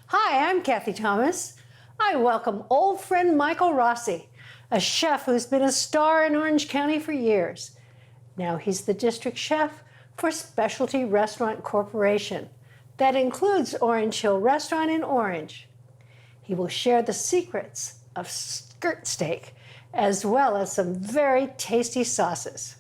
Hi, I'm Cathy Thomas. I welcome old friend Michael Rossi, a chef who's been a star in Orange County for years. Now he's the district chef for Specialty Restaurant Corporation. That includes Orange Hill Restaurant in Orange. He will share the secrets of skirt steak, as well as some very tasty sauces.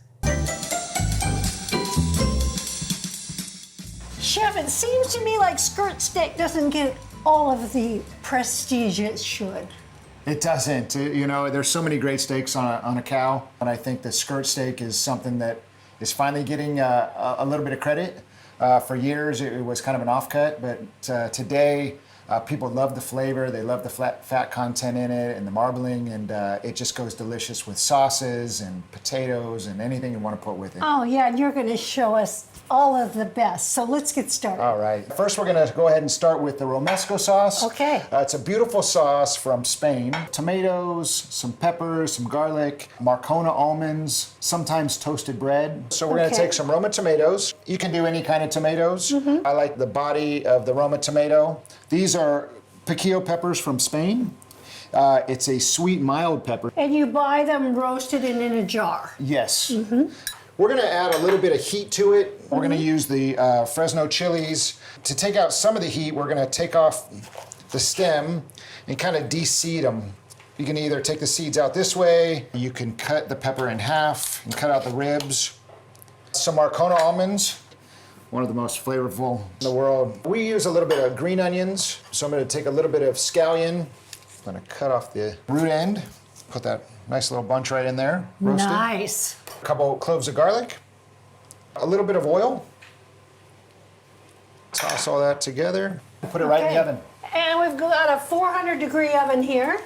Chef, it seems to me like skirt steak doesn't get all of the prestige it should. It doesn't. You know, there's so many great steaks on a cow, and I think the skirt steak is something that is finally getting a little bit of credit. For years, it was kind of an offcut, but today, people love the flavor. They love the fat content in it and the marbling, and it just goes delicious with sauces and potatoes and anything you want to put with it. Oh yeah, and you're going to show us all of the best. So let's get started. All right. First, we're going to go ahead and start with the romesco sauce. Okay. It's a beautiful sauce from Spain. Tomatoes, some peppers, some garlic, Marcona almonds, sometimes toasted bread. So we're going to take some Roma tomatoes. You can do any kind of tomatoes. I like the body of the Roma tomato. These are piquillo peppers from Spain. It's a sweet, mild pepper. And you buy them roasted and in a jar. Yes. We're gonna add a little bit of heat to it. We're gonna use the Fresno chilies. To take out some of the heat, we're gonna take off the stem and kind of de-seed them. You can either take the seeds out this way, you can cut the pepper in half and cut out the ribs. Some Marcona almonds, one of the most flavorful in the world. We use a little bit of green onions, so I'm gonna take a little bit of scallion. I'm gonna cut off the root end, put that nice little bunch right in there, roasted. Nice. A couple cloves of garlic, a little bit of oil. Toss all that together. Put it right in the oven. And we've got a 400-degree oven here.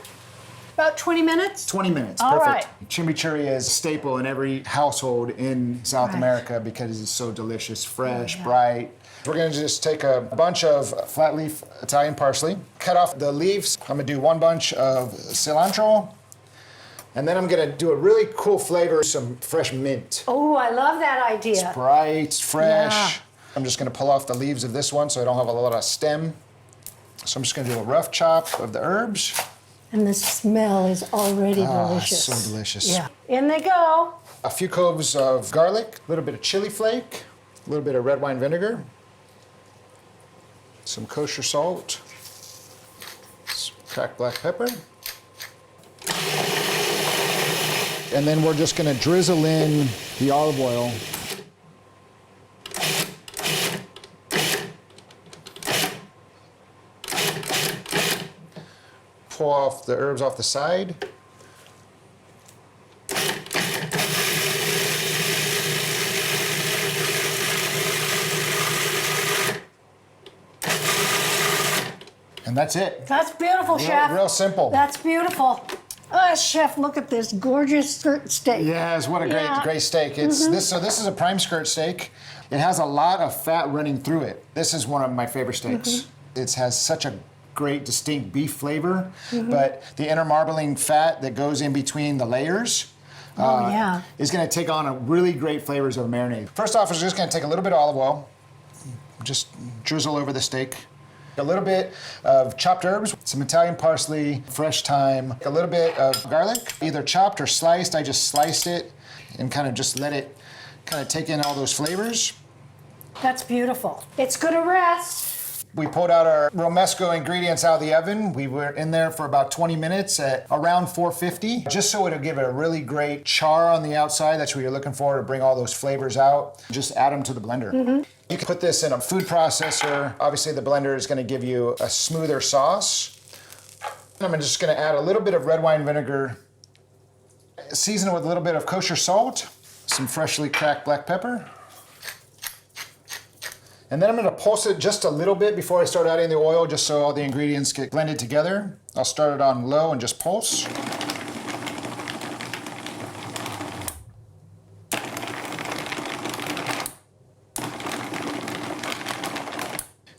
About 20 minutes? 20 minutes, All perfect. right. Chimichurri is a staple in every household in South America because it's so delicious, fresh, bright. We're gonna just take a bunch of flat leaf Italian parsley, cut off the leaves. I'm gonna do one bunch of cilantro, and then I'm gonna do a really cool flavor, some fresh mint. Oh, I love that idea. It's bright, it's fresh. Yeah. I'm just gonna pull off the leaves of this one so I don't have a lot of stem. So I'm just gonna do a rough chop of the herbs. And the smell is already delicious. So delicious. Yeah. In they go. A few cloves of garlic, a little bit of chili flake, a little bit of red wine vinegar, some kosher salt, some cracked black pepper. And then we're just gonna drizzle in the olive oil. Pull off the herbs off the side. And that's it. That's beautiful, Chef. Real simple. That's beautiful. Chef, look at this gorgeous skirt steak. Yes, what a great steak. It's this is a prime skirt steak. It has a lot of fat running through it. This is one of my favorite steaks. It has such a great distinct beef flavor, but the inner marbling fat that goes in between the layers is gonna take on a really great flavors of a marinade. First off, we're just gonna take a little bit of olive oil, just drizzle over the steak. A little bit of chopped herbs, some Italian parsley, fresh thyme, a little bit of garlic, either chopped or sliced. I just sliced it and kind of just let it kind of take in all those flavors. That's beautiful. It's gonna rest. We pulled out our romesco ingredients out of the oven. We were in there for about 20 minutes at around 450, just so it'll give it a really great char on the outside. That's what you're looking for, to bring all those flavors out. Just add them to the blender. You can put this in a food processor. Obviously the blender is gonna give you a smoother sauce. I'm just gonna add a little bit of red wine vinegar, season it with a little bit of kosher salt, some freshly cracked black pepper. And then I'm gonna pulse it just a little bit before I start adding the oil, just so all the ingredients get blended together. I'll start it on low and just pulse.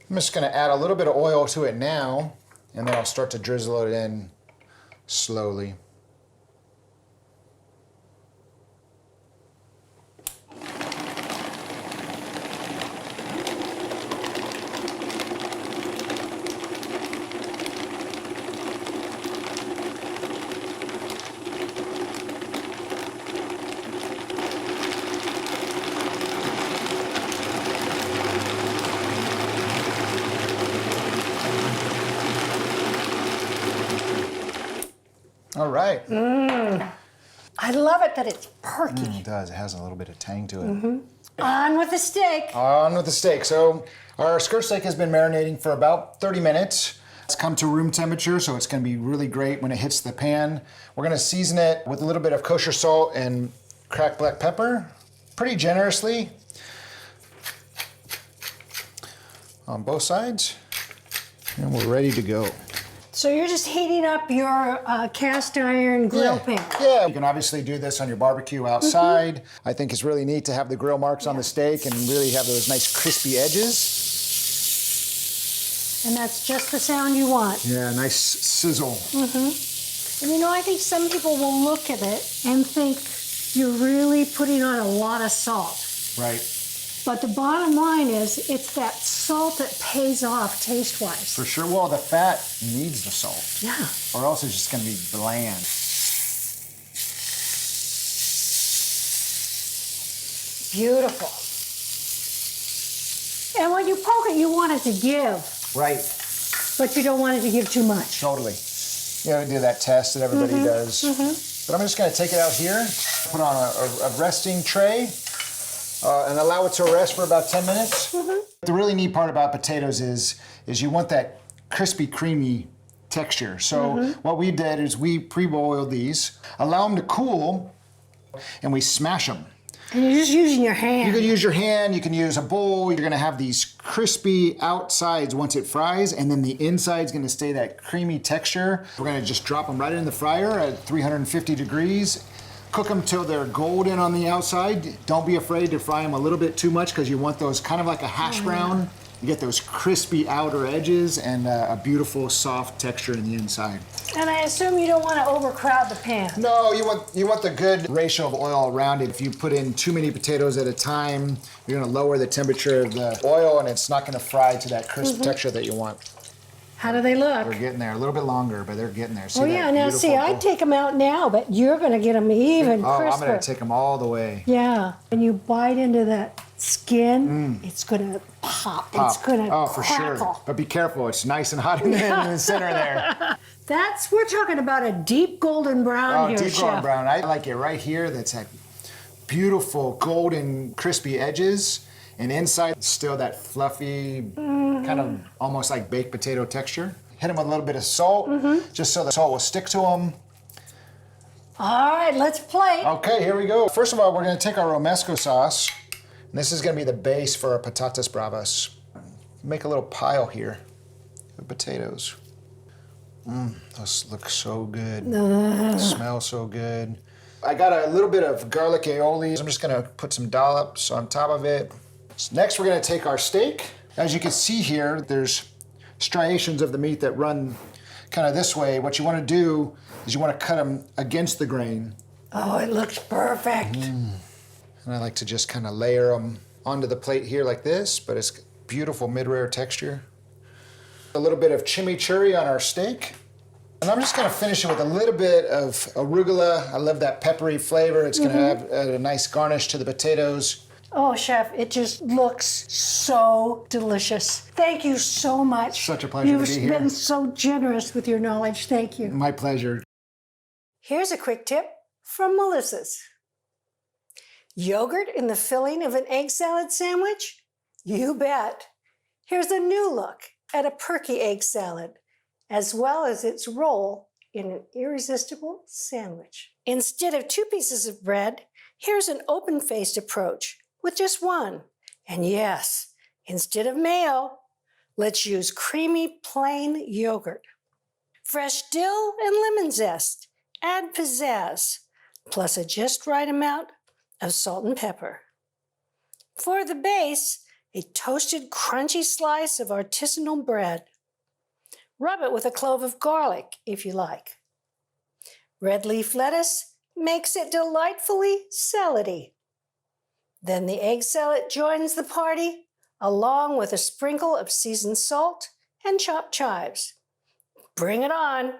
I'm just gonna add a little bit of oil to it now, and then I'll start to drizzle it in slowly. All right. I love it that it's perky. It does. It has a little bit of tang to it. On with the steak. On with the steak. So our skirt steak has been marinating for about 30 minutes. It's come to room temperature, so it's going to be really great when it hits the pan. We're going to season it with a little bit of kosher salt and cracked black pepper, pretty generously on both sides, and we're ready to go. So you're just heating up your cast iron grill pan. Yeah, you can obviously do this on your barbecue outside. I think it's really neat to have the grill marks on the steak and really have those nice crispy edges. And that's just the sound you want. Yeah, nice sizzle. And you know, I think some people will look at it and think you're really putting on a lot of salt. Right. But the bottom line is, it's that salt that pays off taste-wise. For sure. Well, the fat needs the salt. Yeah. Or else it's just going to be bland. Beautiful. And when you poke it, you want it to give. Right. But you don't want it to give too much. Totally. You know, we do that test that everybody does. But I'm just going to take it out here, put on a resting tray, and allow it to rest for about 10 minutes. The really neat part about potatoes is you want that crispy, creamy texture. So what we did is we pre-boiled these, allow them to cool, and we smash them. And you're just using your hand. You can use your hand, you can use a bowl. You're gonna have these crispy outsides once it fries, and then the inside's gonna stay that creamy texture. We're gonna just drop them right in the fryer at 350 degrees. Cook them till they're golden on the outside. Don't be afraid to fry them a little bit too much because you want those kind of like a hash brown. You get those crispy outer edges and a beautiful soft texture in the inside. And I assume you don't want to overcrowd the pan. No, you want the good ratio of oil around it. If you put in too many potatoes at a time, you're gonna lower the temperature of the oil and it's not gonna fry to that crisp texture that you want. How do they look? They're getting there, a little bit longer, but they're getting there. See Oh that yeah, now see, beautiful- I'd take them out now, but you're going to get them even crisper. I'm gonna take them all the way. Yeah, when you bite into that skin, it's going to pop. It's going to Oh, for crackle. sure. But be careful, it's nice and hot in the center there. We're talking about a deep golden brown here, Deep Chef. golden brown. I like it right here. That's that beautiful golden crispy edges. And inside, still that fluffy, kind of almost like baked potato texture. Hit them with a little bit of salt, just so the salt will stick to them. All right, let's plate. Okay, here we go. First of all, we're gonna take our romesco sauce. And this is gonna be the base for our patatas bravas. Make a little pile here of potatoes. Those look so good. Smell so good. I got a little bit of garlic aioli. I'm just gonna put some dollops on top of it. Next, we're gonna take our steak. As you can see here, there's striations of the meat that run kind of this way. What you wanna do is you wanna cut them against the grain. Oh, it looks perfect. And I like to just kind of layer them onto the plate here like this, but it's beautiful mid-rare texture. A little bit of chimichurri on our steak. And I'm just gonna finish it with a little bit of arugula. I love that peppery flavor. It's gonna have a nice garnish to the potatoes. Oh, Chef, it just looks so delicious. Thank you so much. Such a pleasure to be here. You've been so generous with your knowledge. Thank you. My pleasure. Here's a quick tip from Melissa's. Yogurt in the filling of an egg salad sandwich? You bet. Here's a new look at a perky egg salad, as well as its role in an irresistible sandwich. Instead of 2 pieces of bread, here's an open-faced approach with just one. And yes, instead of mayo, let's use creamy plain yogurt. Fresh dill and lemon zest, add pizzazz, plus a just right amount of salt and pepper. For the base, a toasted crunchy slice of artisanal bread. Rub it with a clove of garlic if you like. Red leaf lettuce makes it delightfully salady. Then the egg salad joins the party, along with a sprinkle of seasoned salt and chopped chives. Bring it on!